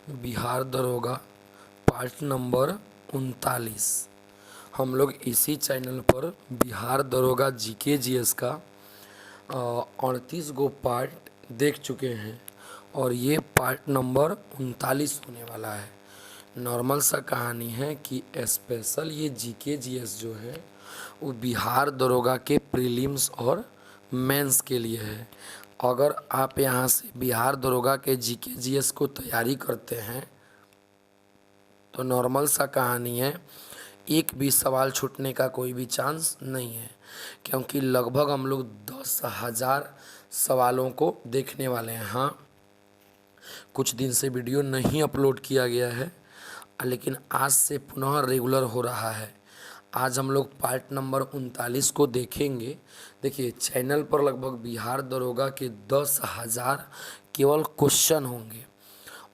बिहार दरोगा part number 39। हम लोग इसी चैनल पर बिहार दरोगा जीके जीएस का 38 गो पार्ट देख चुके हैं और ये पार्ट नंबर 39 होने वाला है। नॉर्मल सा कहानी है कि स्पेशल ये जीके जीएस जो है वो बिहार दरोगा के प्रीलिम्स और मेंस के लिए है। अगर आप यहाँ से बिहार दरोगा के जीके जीएस को तैयारी करते हैं तो नॉर्मल सा कहानी है, एक भी सवाल छूटने का कोई भी चांस नहीं है, क्योंकि लगभग हम लोग 10,000 सवालों को देखने वाले हैं। हाँ, कुछ दिन से वीडियो नहीं अपलोड किया गया है, लेकिन आज से पुनः रेगुलर हो रहा है। आज हम लोग पार्ट नंबर 39 को देखेंगे। देखिए, चैनल पर लगभग बिहार दरोगा के 10,000 केवल क्वेश्चन होंगे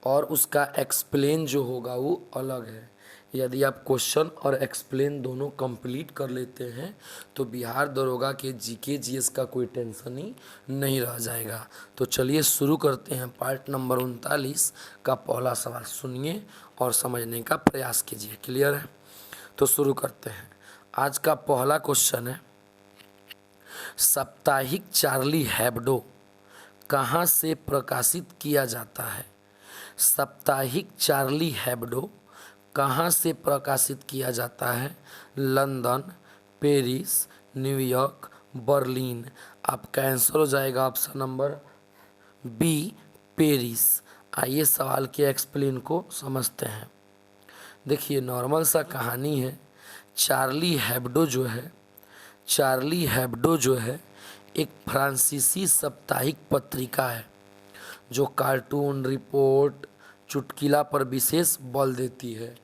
और उसका एक्सप्लेन जो होगा वो अलग है। यदि आप क्वेश्चन और एक्सप्लेन दोनों कंप्लीट कर लेते हैं तो बिहार दरोगा के जीके जीएस का कोई टेंशन ही नहीं रह जाएगा। तो चलिए शुरू करते हैं। पार्ट नंबर 39 का पहला सवाल सुनिए और समझने का प्रयास कीजिए। क्लियर है? तो शुरू करते हैं। आज का पहला क्वेश्चन है, साप्ताहिक चार्ली हेब्डो कहाँ से प्रकाशित किया जाता है? साप्ताहिक चार्ली हेब्डो कहाँ से प्रकाशित किया जाता है? London, Paris, New York, Berlin. आपका आंसर हो जाएगा ऑप्शन नंबर बी, पेरिस। आइए सवाल के एक्सप्लेन को समझते हैं। देखिए, नॉर्मल सा कहानी है। चार्ली हेब्डो जो है एक फ्रांसीसी साप्ताहिक पत्रिका है जो कार्टून, रिपोर्ट, चुटकुला पर विशेष बल देती है।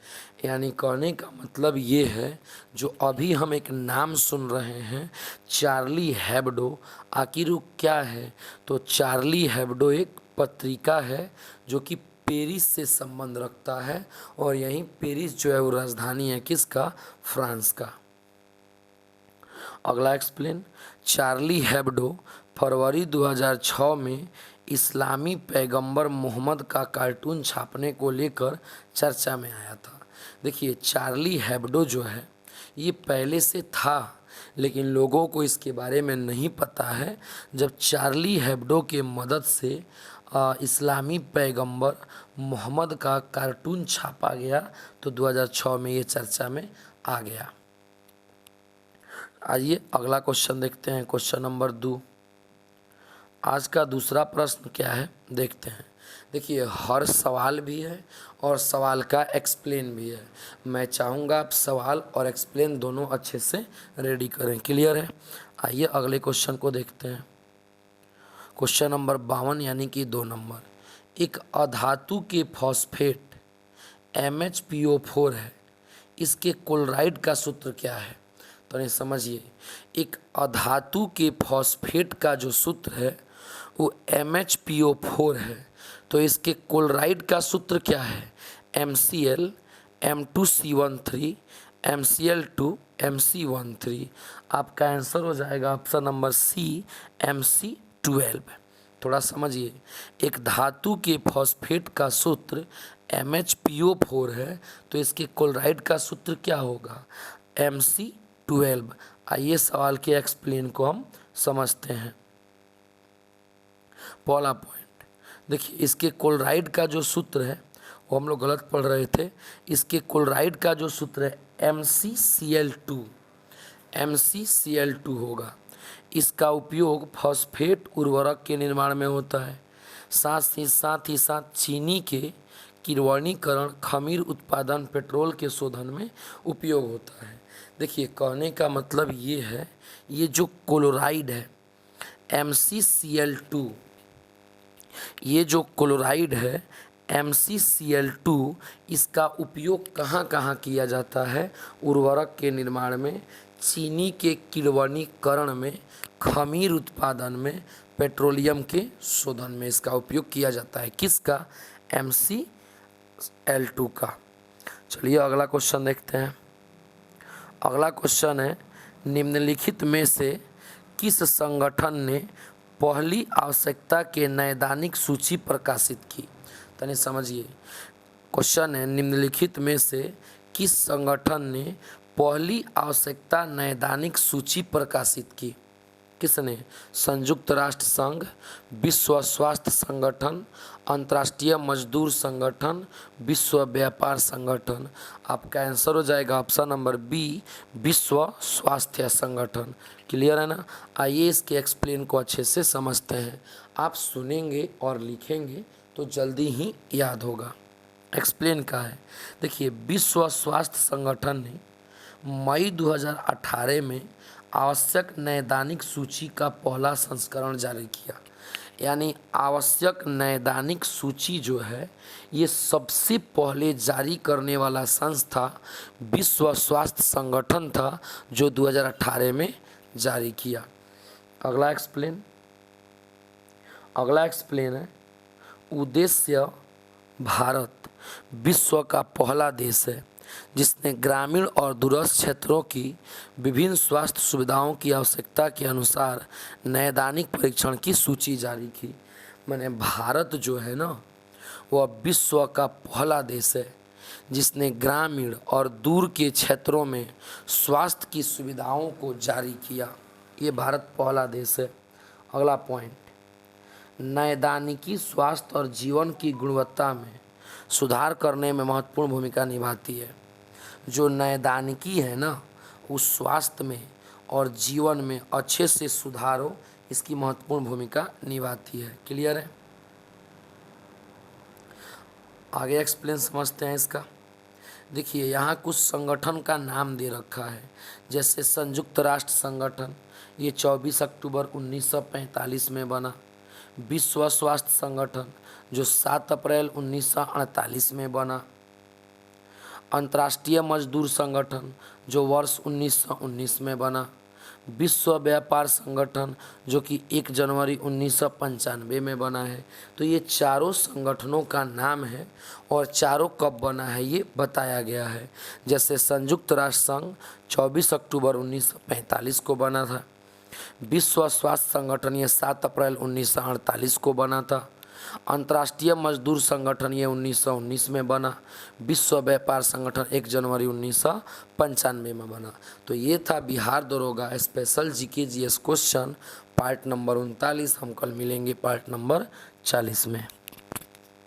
यानी कहने का मतलब ये है, जो अभी हम एक नाम सुन रहे हैं चार्ली हेब्डो, आखिर वो क्या है? तो चार्ली हेब्डो एक पत्रिका है जो कि पेरिस से संबंध रखता है और यहीं पेरिस जो है वो राजधानी है किसका? फ्रांस का। अगला एक्सप्लेन, चार्ली हेब्डो फरवरी 2006 में इस्लामी पैगंबर मोहम्मद का कार्टून छापने को लेकर चर्चा में आया था। देखिए, चार्ली हेब्डो जो है ये पहले से था, लेकिन लोगों को इसके बारे में नहीं पता है। जब चार्ली हेब्डो के मदद से इस्लामी पैगंबर मोहम्मद का कार्टून छापा गया तो 2006 में ये चर्चा में आ गया। आइए अगला क्वेश्चन देखते हैं। Question number 2। आज का दूसरा प्रश्न क्या है देखते हैं। देखिए, हर सवाल भी है और सवाल का एक्सप्लेन भी है। मैं चाहूँगा आप सवाल और एक्सप्लेन दोनों अच्छे से रेडी करें। क्लियर है? आइए अगले क्वेश्चन को देखते हैं। क्वेश्चन नंबर 52 यानी कि 2 नंबर। एक अधातु के फॉस्फेट MHPO4 है, इसके क्लोराइड का सूत्र क्या है? तो नहीं समझिए, एक अधातु के फॉस्फेट का जो सूत्र है वो MHPO4 है, तो इसके क्लोराइड का सूत्र क्या है? MCl M2C13 MCl2 MC13। आपका आंसर हो जाएगा ऑप्शन नंबर सी, MC12। थोड़ा समझिए, एक धातु के फॉस्फेट का सूत्र MHPO4 है, तो इसके क्लोराइड का सूत्र क्या होगा? MC12। आइए सवाल के एक्सप्लेन को हम समझते हैं। पहला पॉइंट, देखिए, इसके क्लोराइड का जो सूत्र है वो हम लोग गलत पढ़ रहे थे। इसके क्लोराइड का जो सूत्र है MCCl2, MCCl2 होगा। इसका उपयोग फॉस्फेट उर्वरक के निर्माण में होता है। साथ ही साथ चीनी के किण्वनीकरण, खमीर उत्पादन, पेट्रोल के शोधन में उपयोग होता है। देखिए, कहने का मतलब ये है, ये जो क्लोराइड है MCCl2, ये जो क्लोराइड है MCCl2, इसका उपयोग कहाँ कहाँ किया जाता है? उर्वरक के निर्माण में, चीनी के किण्वनीकरण में, खमीर उत्पादन में, पेट्रोलियम के शोधन में इसका उपयोग किया जाता है। किसका? MCL2 का। चलिए अगला क्वेश्चन देखते हैं। अगला क्वेश्चन है, निम्नलिखित में से किस संगठन ने पहली आवश्यकता के नैदानिक सूची प्रकाशित की? तनी समझिए, क्वेश्चन है, निम्नलिखित में से किस संगठन ने पहली आवश्यकता नैदानिक सूची प्रकाशित की? किसने? संयुक्त राष्ट्र संघ, विश्व स्वास्थ्य संगठन, अंतर्राष्ट्रीय मजदूर संगठन, विश्व व्यापार संगठन। आपका आंसर हो जाएगा ऑप्शन नंबर बी, विश्व स्वास्थ्य संगठन। क्लियर है ना? आइए इसके एक्सप्लेन को अच्छे से समझते हैं। आप सुनेंगे और लिखेंगे तो जल्दी ही याद होगा। एक्सप्लेन का है, देखिए, विश्व स्वास्थ्य संगठन ने मई 2018 में आवश्यक नैदानिक सूची का पहला संस्करण जारी किया। यानी आवश्यक नैदानिक सूची जो है ये सबसे पहले जारी करने वाला संस्था विश्व स्वास्थ्य संगठन था, जो 2018 में जारी किया। अगला एक्सप्लेन है, उद्देश्य, भारत विश्व का पहला देश है जिसने ग्रामीण और दूरस्थ क्षेत्रों की विभिन्न स्वास्थ्य सुविधाओं की आवश्यकता के अनुसार नैदानिक परीक्षण की सूची जारी की। माने भारत जो है ना, वह विश्व का पहला देश है जिसने ग्रामीण और दूर के क्षेत्रों में स्वास्थ्य की सुविधाओं को जारी किया। ये भारत पहला देश है। अगला पॉइंट, नैदानिकी स्वास्थ्य और जीवन की गुणवत्ता में सुधार करने में महत्वपूर्ण भूमिका निभाती है। जो नैदानिकी है ना, उस स्वास्थ्य में और जीवन में अच्छे से सुधार हो, इसकी महत्वपूर्ण भूमिका निभाती है। क्लियर है? आगे एक्सप्लेन समझते हैं इसका। देखिए, यहाँ कुछ संगठन का नाम दे रखा है, जैसे संयुक्त राष्ट्र संगठन, ये 24 अक्टूबर 1945 में बना। विश्व स्वास्थ्य संगठन जो 7 अप्रैल 1948 में बना। अंतर्राष्ट्रीय मजदूर संगठन जो वर्ष 1919 में बना। विश्व व्यापार संगठन जो कि 1 जनवरी 1995 में बना है। तो ये चारों संगठनों का नाम है और चारों कब बना है ये बताया गया है। जैसे संयुक्त राष्ट्र संघ 24 अक्टूबर 1945 को बना था। विश्व स्वास्थ्य संगठन ये 7 अप्रैल 1948 को बना था। अंतर्राष्ट्रीय मजदूर संगठन ये 1919 में बना। विश्व व्यापार संगठन 1 जनवरी 1995 में बना। तो ये था बिहार दरोगा special GK GS question part number 39। हम कल मिलेंगे पार्ट नंबर 40 में।